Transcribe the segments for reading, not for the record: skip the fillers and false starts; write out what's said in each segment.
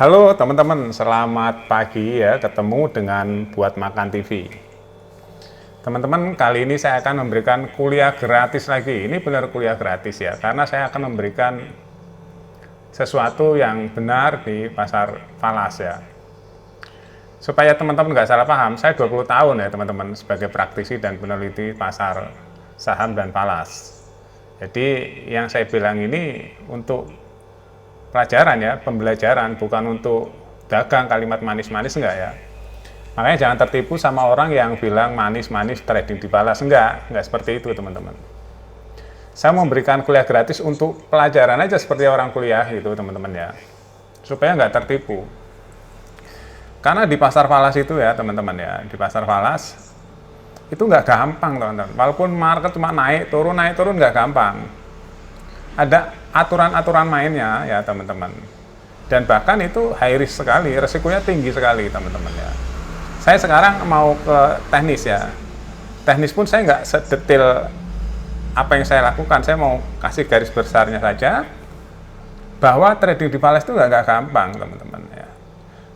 Halo teman-teman, selamat pagi ya, ketemu dengan Buat Makan TV. Teman-teman, kali ini saya akan memberikan kuliah gratis lagi. Ini benar kuliah gratis ya, karena saya akan memberikan sesuatu yang benar di pasar falas ya. Supaya teman-teman nggak salah paham, saya 20 tahun ya teman-teman sebagai praktisi dan peneliti pasar saham dan falas. Jadi yang saya bilang ini untuk pelajaran ya, pembelajaran, bukan untuk dagang kalimat manis-manis, enggak ya. Makanya jangan tertipu sama orang yang bilang manis-manis trading di falas, enggak seperti itu teman-teman. Saya memberikan kuliah gratis untuk pelajaran aja seperti orang kuliah gitu teman-teman ya, supaya nggak tertipu. Karena di pasar falas itu ya teman-teman ya, di pasar falas itu nggak gampang teman-teman. Walaupun market cuma naik turun nggak gampang. Ada aturan-aturan mainnya ya teman-teman, dan bahkan itu high risk sekali, resikonya tinggi sekali teman-teman ya. Saya sekarang mau ke teknis ya, teknis pun saya nggak sedetail apa yang saya lakukan, saya mau kasih garis besarnya saja bahwa trading di falas itu nggak gampang teman-teman ya.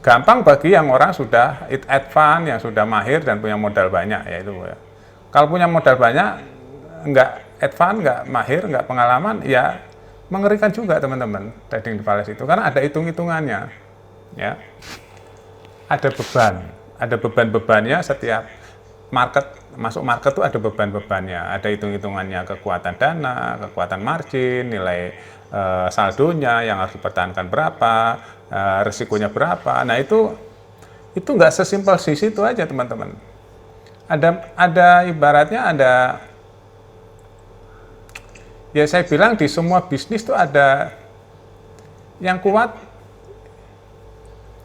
Gampang bagi yang orang sudah advance, yang sudah mahir dan punya modal banyak ya itu ya. Kalau punya modal banyak nggak advance, nggak mahir, nggak pengalaman, ya mengerikan juga teman-teman trading di falas itu, karena ada hitung-hitungannya ya, ada beban-bebannya. Setiap masuk market tuh ada beban-bebannya, ada hitung-hitungannya, kekuatan dana, kekuatan margin, nilai saldonya yang harus dipertahankan berapa, risikonya berapa. Nah itu nggak sesimpel di situ aja teman-teman. Ada ibaratnya ada, ya saya bilang di semua bisnis tuh ada yang kuat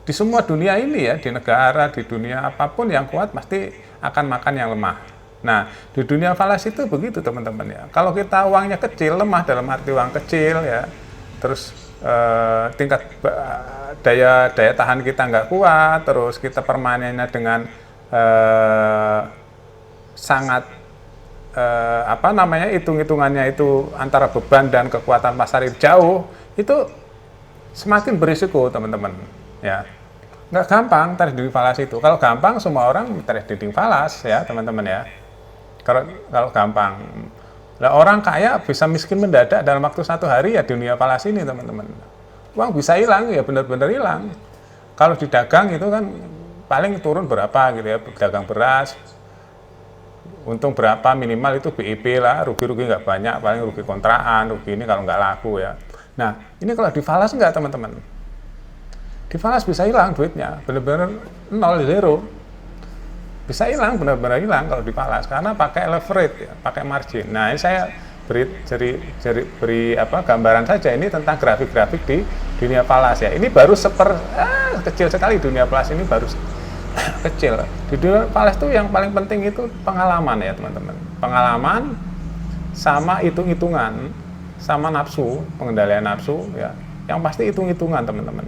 di semua dunia ini ya, di negara, di dunia apapun yang kuat pasti akan makan yang lemah. Nah, di dunia falas itu begitu teman-teman ya. Kalau kita uangnya kecil, lemah dalam arti uang kecil ya, terus tingkat daya tahan kita nggak kuat, terus kita permainannya dengan sangat hitung-hitungannya itu antara beban dan kekuatan pasar itu jauh, itu semakin berisiko teman-teman ya. Nggak gampang trading falas itu. Kalau gampang semua orang trading falas ya teman-teman ya. Kalau gampang, lah orang kaya bisa miskin mendadak dalam waktu 1 hari ya dunia falas ini teman-teman. Uang bisa hilang ya, benar-benar hilang. Kalau di dagang itu kan paling turun berapa gitu ya, dagang beras untung berapa, minimal itu BIP lah, rugi-rugi nggak banyak, paling rugi kontrakan, rugi ini kalau nggak laku ya. Nah ini kalau di falas nggak teman-teman, di falas bisa hilang duitnya, benar-benar nol, zero, bisa hilang, benar-benar hilang kalau di falas, karena pakai leverage ya, pakai margin. Nah ini saya beri gambaran saja ini tentang grafik-grafik di dunia falas ya. Ini baru kecil sekali dunia falas ini, baru kecil. Di dunia falas itu yang paling penting itu pengalaman ya teman-teman, pengalaman sama hitung-hitungan sama nafsu, pengendalian nafsu ya, yang pasti hitung-hitungan teman-teman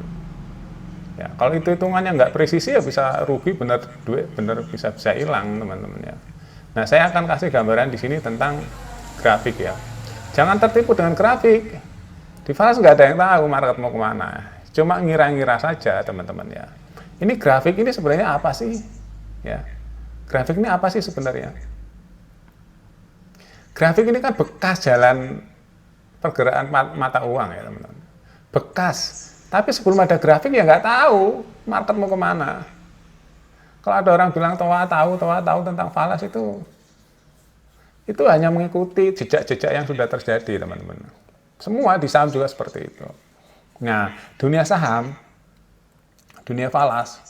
ya. Kalau hitung-hitungannya nggak presisi ya bisa rugi, duit bisa hilang teman-teman ya. Nah saya akan kasih gambaran di sini tentang grafik ya. Jangan tertipu dengan grafik. Di falas nggak ada yang tahu market mau kemana, cuma ngira-ngira saja teman-teman ya. Ini grafik ini sebenarnya apa sih? Ya, grafik ini apa sih sebenarnya? Grafik ini kan bekas jalan pergerakan mata uang ya teman-teman. Bekas. Tapi sebelum ada grafik ya nggak tahu market mau kemana. Kalau ada orang bilang toa tahu tentang falas, itu hanya mengikuti jejak-jejak yang sudah terjadi teman-teman. Semua di saham juga seperti itu. Nah, dunia saham, dunia falas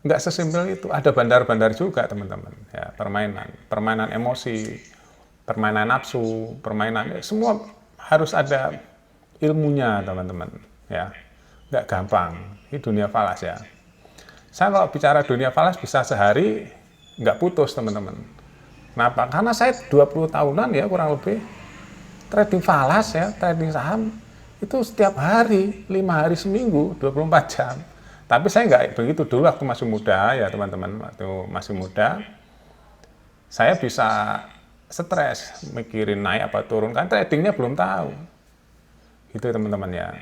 nggak sesimpel itu, ada bandar-bandar juga teman-teman ya, permainan emosi, permainan nafsu, semua harus ada ilmunya teman-teman ya, nggak gampang ini dunia falas ya. Saya kalau bicara dunia falas bisa sehari nggak putus teman-teman. Kenapa? Karena saya 20 tahunan ya kurang lebih trading falas ya, trading saham itu setiap hari, 5 hari seminggu, 24 jam. Tapi saya nggak begitu dulu waktu masih muda ya teman-teman. Waktu masih muda, saya bisa stres mikirin naik apa turun, kan tradingnya belum tahu. Gitu teman-teman ya.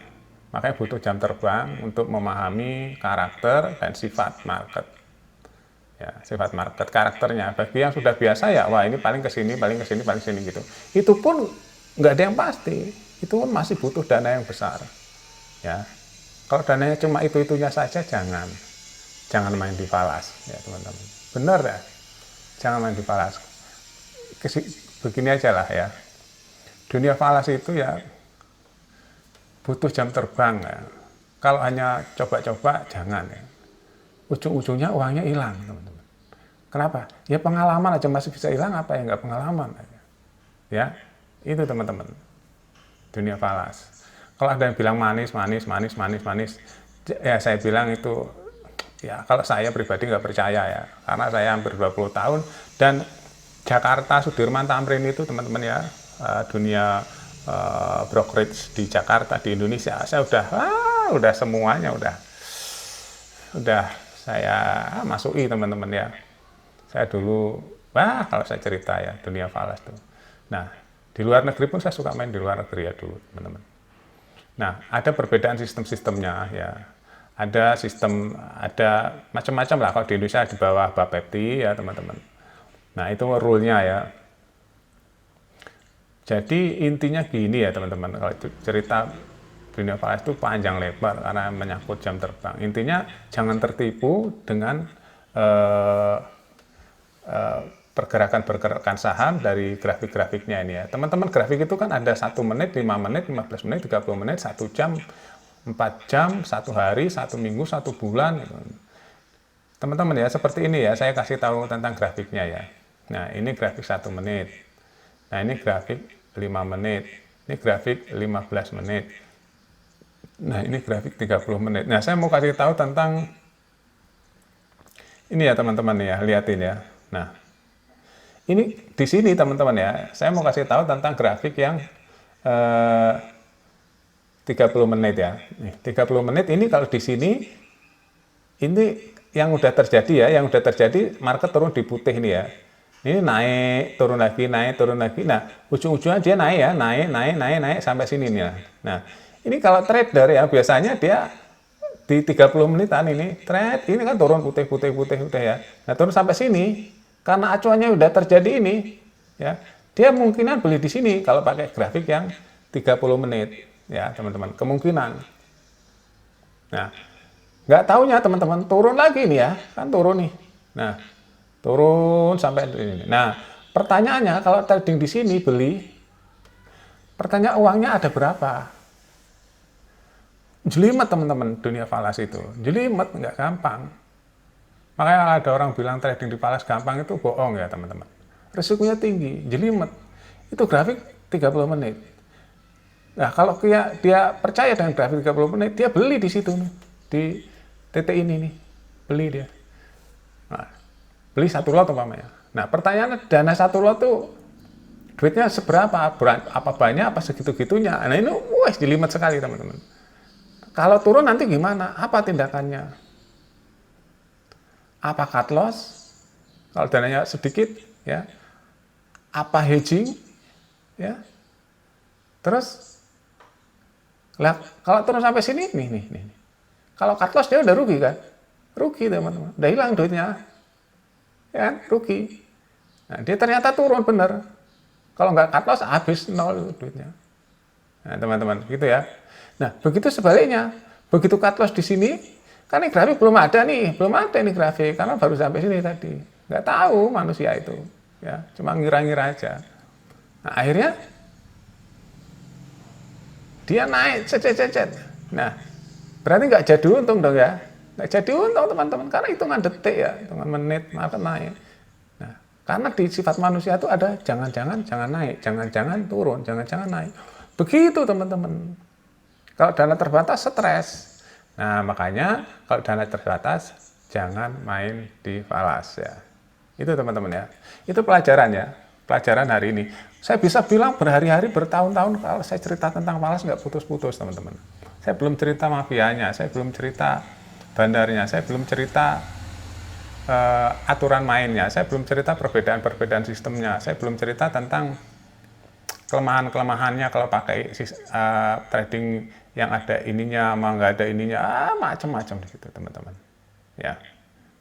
Makanya butuh jam terbang untuk memahami karakter dan sifat market. Ya, sifat market, karakternya. Bagi yang sudah biasa ya, wah ini paling ke sini, paling ke sini, paling ke sini gitu. Itu pun nggak ada yang pasti. Itu pun masih butuh dana yang besar. Ya, kalau dananya cuma itu-itunya saja, jangan main di falas, ya teman-teman. Benar ya, jangan main di falas. Begini aja lah ya. Dunia falas itu ya butuh jam terbang ya. Kalau hanya coba-coba, jangan ya. Ujung-ujungnya uangnya hilang, teman-teman. Kenapa? Ya pengalaman aja masih bisa hilang, apa ya nggak pengalaman aja. Ya, itu teman-teman. Dunia falas. Kalau ada yang bilang manis, ya saya bilang itu, ya kalau saya pribadi nggak percaya ya. Karena saya hampir 20 tahun, dan Jakarta, Sudirman, Tamrin itu teman-teman ya, dunia brokerage di Jakarta, di Indonesia, saya udah semuanya udah saya masuki teman-teman ya. Saya dulu, kalau saya cerita ya, dunia falas tuh. Nah, di luar negeri pun saya suka main di luar negeri ya dulu, teman-teman. Nah, ada perbedaan sistem-sistemnya ya. Ada sistem, ada macam-macam lah. Kalau di Indonesia di bawah Bapepti ya, teman-teman. Nah, itu rule-nya ya. Jadi intinya gini ya, teman-teman. Kalau itu cerita dunia falas itu panjang lebar karena menyangkut jam terbang. Intinya jangan tertipu dengan pergerakan saham dari grafik-grafiknya ini ya. Teman-teman, grafik itu kan ada 1 menit, 5 menit, 15 menit, 30 menit, 1 jam, 4 jam, 1 hari, 1 minggu, 1 bulan. Gitu. Teman-teman ya, seperti ini ya, saya kasih tahu tentang grafiknya ya. Nah, ini grafik 1 menit. Nah, ini grafik 5 menit. Ini grafik 15 menit. Nah, ini grafik 30 menit. Nah, saya mau kasih tahu tentang ini ya, teman-teman ya, lihatin ya. Nah, ini di sini teman-teman ya, saya mau kasih tahu tentang grafik yang 30 menit ya. Nih, 30 menit ini kalau di sini, ini yang udah terjadi ya, market turun di putih ini ya. Ini naik, turun lagi, naik, turun lagi. Nah, ujung-ujungnya dia naik ya, naik sampai sini nih ya. Nah, ini kalau trader ya, biasanya dia di 30 menitan ini, trade, ini kan turun putih ya. Nah, turun sampai sini, karena acuannya udah terjadi ini, ya, dia kemungkinan beli di sini kalau pakai grafik yang 30 menit, ya teman-teman, kemungkinan. Nah, nggak taunya teman-teman, turun lagi nih ya, kan turun nih. Nah, turun sampai ini. Nah, pertanyaannya kalau trading di sini beli, pertanyaan uangnya ada berapa? Jelimet teman-teman, dunia falas itu. Jelimet, nggak gampang. Makanya ada orang bilang trading di falas gampang, itu bohong ya teman-teman. Risikonya tinggi, jelimet. Itu grafik 30 menit. Nah, kalau dia percaya dengan grafik 30 menit, dia beli di situ nih, di titik ini nih. Beli dia. Nah, beli 1 lot umpamanya. Nah, pertanyaannya, dana 1 lot tuh duitnya seberapa? Apa banyak, apa segitu-gitunya? Nah, ini jelimet sekali teman-teman. Kalau turun nanti gimana? Apa tindakannya? Apa cut loss? Kalau dananya sedikit, ya. Apa hedging? Ya. Terus, kalau turun sampai sini, nih. Kalau cut loss dia udah rugi kan? Rugi teman-teman. Udah hilang duitnya. Ya, rugi. Nah, dia ternyata turun bener. Kalau nggak cut loss, habis 0 duitnya. Nah, teman-teman, gitu ya. Nah, begitu sebaliknya, begitu cut loss di sini, kan ini grafik belum ada nih grafik, karena baru sampai sini tadi. Nggak tahu manusia itu, ya, cuma ngira-ngira aja. Nah, akhirnya dia naik, cet. Nah, berarti nggak jadi untung dong ya, nggak jadi untung teman-teman, karena hitungan detik ya, hitungan menit, market naik. Nah, karena di sifat manusia itu ada jangan-jangan naik, jangan-jangan turun, jangan-jangan naik. Begitu teman-teman. Kalau dana terbatas, stres. Nah, makanya kalau dana terbatas, jangan main di falas ya. Itu teman-teman ya. Itu pelajaran ya. Pelajaran hari ini. Saya bisa bilang berhari-hari, bertahun-tahun kalau saya cerita tentang falas nggak putus-putus teman-teman. Saya belum cerita mafianya, saya belum cerita bandarnya, saya belum cerita aturan mainnya, saya belum cerita perbedaan-perbedaan sistemnya, saya belum cerita tentang kelemahan-kelemahannya kalau pakai trading yang ada ininya sama nggak ada ininya, macam-macam di situ teman-teman. Ya,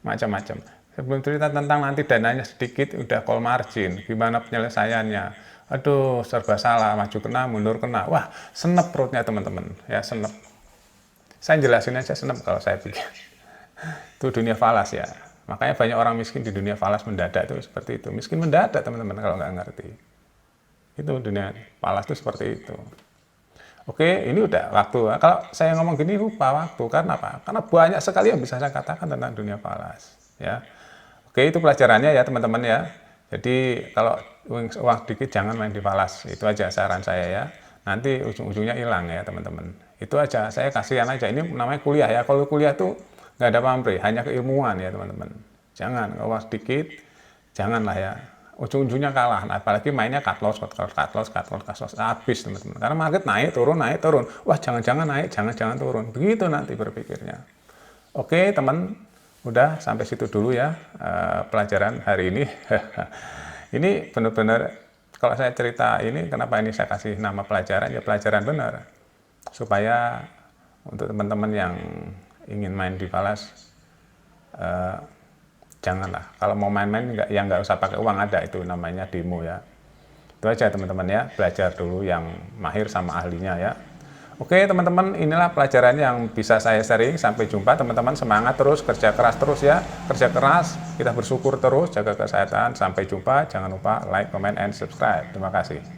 macam-macam. Sebelum cerita tentang nanti dananya sedikit, udah call margin, gimana penyelesaiannya. Aduh, serba salah, maju kena, mundur kena. Wah, senep perutnya teman-teman, ya senep. Saya jelasin aja senep kalau saya pikir. Itu dunia falas ya. Makanya banyak orang miskin di dunia falas mendadak itu seperti itu. Miskin mendadak teman-teman kalau nggak ngerti. Itu dunia falas itu seperti itu. Oke, ini udah waktu. Kalau saya ngomong gini lupa waktu, karena apa? Karena banyak sekali yang bisa saya katakan tentang dunia falas. Ya, oke itu pelajarannya ya teman-teman ya. Jadi kalau uang dikit jangan main di falas. Itu aja saran saya ya. Nanti ujung-ujungnya hilang ya teman-teman. Itu aja. Saya kasihan aja. Ini namanya kuliah ya. Kalau kuliah tuh nggak ada pamrih, hanya keilmuan ya teman-teman. Jangan kalau uang sedikit, janganlah ya. Ujung-ujungnya kalah. Nah, apalagi mainnya cut loss, habis teman-teman. Karena market naik turun. Wah jangan-jangan naik, jangan-jangan turun. Begitu nanti berpikirnya. Oke teman, udah sampai situ dulu ya pelajaran hari ini. Ini benar-benar kalau saya cerita ini, kenapa ini saya kasih nama pelajaran, ya pelajaran benar. Supaya untuk teman-teman yang ingin main di falas, janganlah. Kalau mau main-main nggak usah pakai uang, ada itu namanya demo ya. Itu aja teman-teman ya, belajar dulu yang mahir sama ahlinya ya. Oke teman-teman, inilah pelajaran yang bisa saya sharing. Sampai jumpa teman-teman, semangat terus, kerja keras terus ya. Kerja keras, kita bersyukur terus, jaga kesehatan. Sampai jumpa, jangan lupa like, comment, and subscribe. Terima kasih.